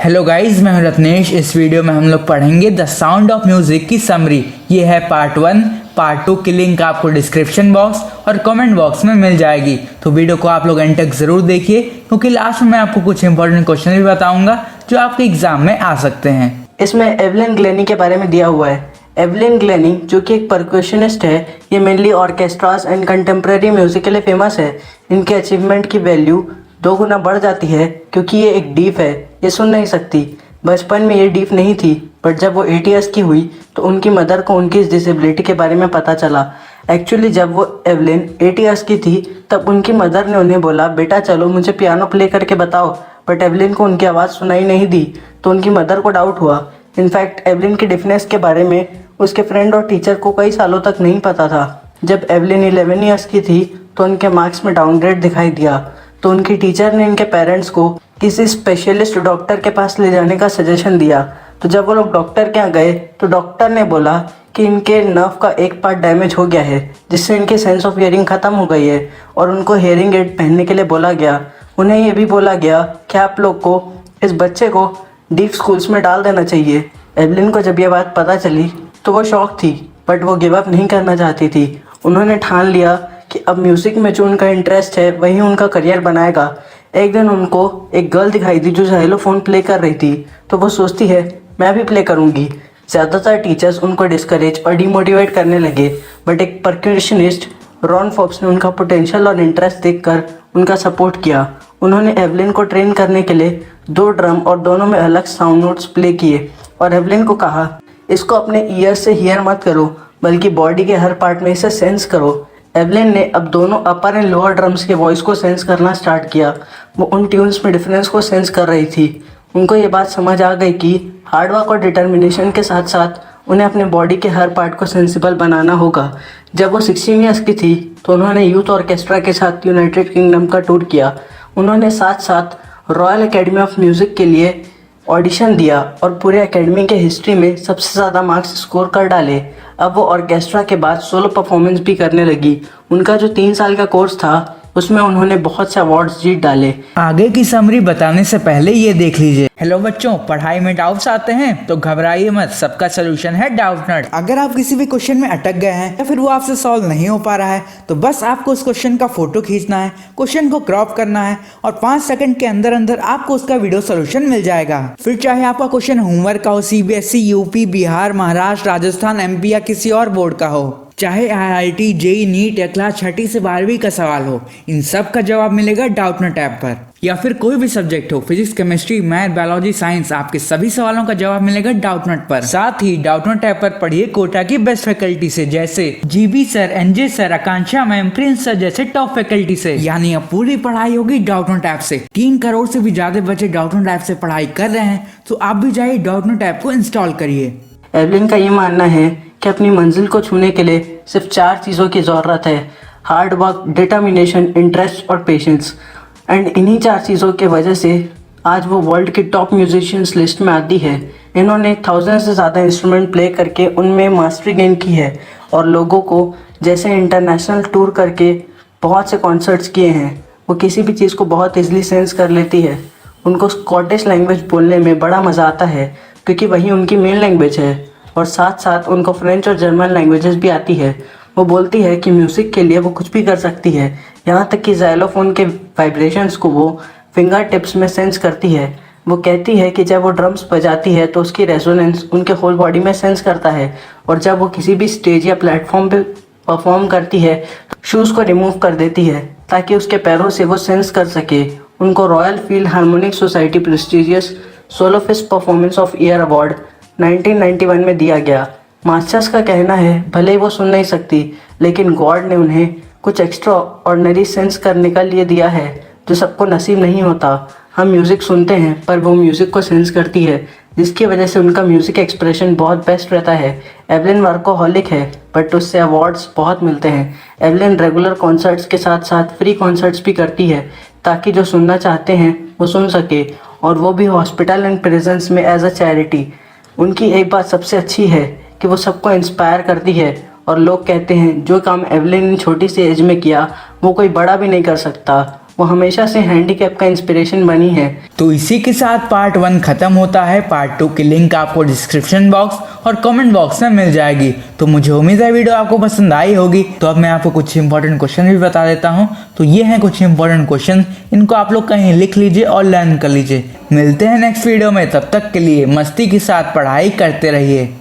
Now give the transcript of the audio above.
Hello guys, मैं हूं रत्नेश। इस वीडियो में हम लोग पढ़ेंगे द साउंड ऑफ म्यूजिक की समरी। ये है पार्ट 1। पार्ट 2 की लिंक आपको डिस्क्रिप्शन बॉक्स और कमेंट बॉक्स में मिल जाएगी, तो वीडियो को आप लोग एंड तक जरूर देखिए, क्योंकि लास्ट में मैं आपको कुछ इंपॉर्टेंट क्वेश्चन भी बताऊंगा जो आपके एग्जाम में आ सकते हैं। इसमें एवलिन ग्लेनी के बारे में दिया हुआ है। एवलिन ग्लेनी जो कि एक परक्यूशनिस्ट है, ये मेनली ऑर्केस्ट्रास एंड कंटेम्प्रेरी म्यूजिक के लिए फेमस है। इनके अचीवमेंट की वैल्यू 2 गुना बढ़ जाती है क्योंकि ये एक डीफ है, ये सुन नहीं सकती। बचपन में ये डीफ नहीं थी, बट जब वो 8 ईयर्स की हुई तो उनकी मदर को उनकी इस डिसेबिलिटी के बारे में पता चला। एक्चुअली जब वो एवलिन 8 ईयर्स की थी तब उनकी मदर ने उन्हें बोला, बेटा चलो मुझे पियानो प्ले करके बताओ, बट एवलिन को उनकी आवाज़ सुनाई नहीं दी, तो उनकी मदर को डाउट हुआ। इनफैक्ट एवलिन की डिफनेस के बारे में उसके फ्रेंड और टीचर को कई सालों तक नहीं पता था। जब एवलिन 11 ईयर्स की थी तो उनके मार्क्स में डाउनग्रेड दिखाई दिया, तो उनकी टीचर ने इनके पेरेंट्स को किसी स्पेशलिस्ट डॉक्टर के पास ले जाने का सजेशन दिया। तो जब वो लोग डॉक्टर के यहाँ गए तो डॉक्टर ने बोला कि इनके नर्व का एक पार्ट डैमेज हो गया है, जिससे इनकी सेंस ऑफ हियरिंग ख़त्म हो गई है और उनको हियरिंग एड पहनने के लिए बोला गया। उन्हें ये भी बोला गया कि आप लोग को इस बच्चे को डीफ स्कूल्स में डाल देना चाहिए। एवलिन को जब ये बात पता चली तो वो शॉक थी, बट वो गिव अप नहीं करना चाहती थी। उन्होंने ठान लिया कि अब म्यूज़िक में जो उनका इंटरेस्ट है वही उनका करियर बनाएगा। एक दिन उनको एक गर्ल दिखाई दी जो जाइलोफोन प्ले कर रही थी, तो वो सोचती है मैं भी प्ले करूँगी। ज़्यादातर टीचर्स उनको डिस्करेज और डिमोटिवेट करने लगे, बट एक परक्यूशनिस्ट रॉन फॉक्स ने उनका पोटेंशियल और इंटरेस्ट देखकर उनका सपोर्ट किया। उन्होंने एवलिन को ट्रेन करने के लिए 2 ड्रम और दोनों में अलग साउंड नोट्स प्ले किए और एवलिन को कहा, इसको अपने ईयर से हियर मत करो, बल्कि बॉडी के हर पार्ट में इसे सेंस करो। एवलिन ने अब दोनों अपर एंड लोअर ड्रम्स के वॉइस को सेंस करना स्टार्ट किया। वो उन ट्यून्स में डिफरेंस को सेंस कर रही थी। उनको ये बात समझ आ गई कि हार्डवर्क और डिटर्मिनेशन के साथ साथ उन्हें अपने बॉडी के हर पार्ट को सेंसिबल बनाना होगा। जब वो 16 ईयर्स की थी तो उन्होंने यूथ ऑर्केस्ट्रा के साथ यूनाइटेड किंगडम का टूर किया। उन्होंने साथ साथ रॉयल एकेडमी ऑफ म्यूज़िक के लिए ऑडिशन दिया और पूरे एकेडमी के हिस्ट्री में सबसे ज़्यादा मार्क्स स्कोर कर डाले। अब वो ऑर्केस्ट्रा के बाद सोलो परफॉर्मेंस भी करने लगी। उनका जो 3 साल का कोर्स था उसमें उन्होंने बहुत से अवार्ड्स जीत डाले। आगे की समरी बताने से पहले ये देख लीजिए। हेलो बच्चों, पढ़ाई में डाउट्स आते हैं तो घबराइए मत, सबका सोल्यूशन है डाउटनट। अगर आप किसी भी क्वेश्चन में अटक गए हैं या फिर वो आपसे सॉल्व नहीं हो पा रहा है, तो बस आपको उस क्वेश्चन का फोटो खींचना है, क्वेश्चन को क्रॉप करना है और 5 सेकंड के अंदर अंदर आपको उसका वीडियो सोल्यूशन मिल जाएगा। फिर चाहे आपका क्वेश्चन होमवर्क का हो, CBSE, UP, Bihar, Maharashtra, Rajasthan, MP या किसी और बोर्ड का हो, चाहे IIT, JEE, नीट या क्लास 6ठी से 12वीं का सवाल हो, इन सब का जवाब मिलेगा डाउटनट ऐप पर। या फिर कोई भी सब्जेक्ट हो, physics, chemistry, math, biology, science, आपके सभी सवालों का जवाब मिलेगा डाउटनट पर। साथ ही डाउटनट ऐप पर पढ़िए कोटा की बेस्ट फैकल्टी से, जैसे GB सर, NJ सर, आकांक्षा मैम, प्रिंस सर जैसे टॉप फैकल्टी से। यानी अब पूरी पढ़ाई होगी डाउटनट ऐप से। 3 करोड़ से भी ज्यादा बच्चे डाउटनट ऐप से पढ़ाई कर रहे हैं, तो आप भी जाइए डाउटनट ऐप को इंस्टॉल करिए। एवलिन का ये मानना है कि अपनी मंजिल को छूने के लिए सिर्फ 4 चीज़ों की ज़रूरत है: हार्ड वर्क, डिटर्मिनेशन, इंटरेस्ट और पेशेंस। एंड इन्हीं 4 चीज़ों के वजह से आज वो वर्ल्ड के टॉप म्यूजिशियंस लिस्ट में आती है। इन्होंने 1000 से ज़्यादा इंस्ट्रूमेंट प्ले करके उनमें मास्टरी गेन की है और लोगों को जैसे इंटरनेशनल टूर करके बहुत से कॉन्सर्ट्स किए हैं। वो किसी भी चीज़ को बहुत ईजिली सेंस कर लेती है। उनको स्कॉटिश लैंग्वेज बोलने में बड़ा मज़ा आता है क्योंकि वही उनकी मेन लैंग्वेज है, और साथ साथ उनको फ्रेंच और जर्मन लैंग्वेजेस भी आती है। वो बोलती है कि म्यूज़िक के लिए वो कुछ भी कर सकती है, यहाँ तक कि जाइलोफोन के वाइब्रेशंस को वो फिंगर टिप्स में सेंस करती है। वो कहती है कि जब वो ड्रम्स बजाती है तो उसकी रेजोनेंस उनके होल बॉडी में सेंस करता है, और जब वो किसी भी स्टेज या प्लेटफॉर्म पे परफॉर्म करती है तो शूज़ को रिमूव कर देती है ताकि उसके पैरों से वो सेंस कर सके। उनको Royal Philharmonic Society prestigious soloist performance of year award 1991 में दिया गया। मास्टर्स का कहना है भले ही वो सुन नहीं सकती, लेकिन गॉड ने उन्हें कुछ एक्स्ट्रा ऑर्डिनरी सेंस करने का लिए दिया है जो सबको नसीब नहीं होता। हम म्यूज़िक सुनते हैं पर वो म्यूज़िक को सेंस करती है, जिसकी वजह से उनका म्यूज़िक एक्सप्रेशन बहुत बेस्ट रहता है। एवलिन वर्कोहॉलिक है, बट उससे अवार्ड्स बहुत मिलते हैं। एवलिन रेगुलर कॉन्सर्ट्स के साथ साथ फ्री कॉन्सर्ट्स भी करती है ताकि जो सुनना चाहते हैं वो सुन सके, और वो भी हॉस्पिटल एंड प्रिजन्स में एज अ चैरिटी। उनकी एक बात सबसे अच्छी है कि वो सबको इंस्पायर करती है, और लोग कहते हैं जो काम एवलिन ने छोटी सी एज में किया वो कोई बड़ा भी नहीं कर सकता। वो हमेशा से हैंडीकैप का इंस्पिरेशन बनी है। तो इसी के साथ पार्ट 1 खत्म होता है। पार्ट 2 की लिंक आपको डिस्क्रिप्शन बॉक्स और कमेंट बॉक्स में मिल जाएगी। तो मुझे उम्मीद है वीडियो आपको पसंद आई होगी। तो अब मैं आपको कुछ इंपॉर्टेंट क्वेश्चन भी बता देता हूँ। तो ये हैं कुछ इंपॉर्टेंट क्वेश्चन, इनको आप लोग कहीं लिख लीजिए और लर्न कर लीजिए। मिलते हैं नेक्स्ट वीडियो में, तब तक के लिए मस्ती के साथ पढ़ाई करते रहिए।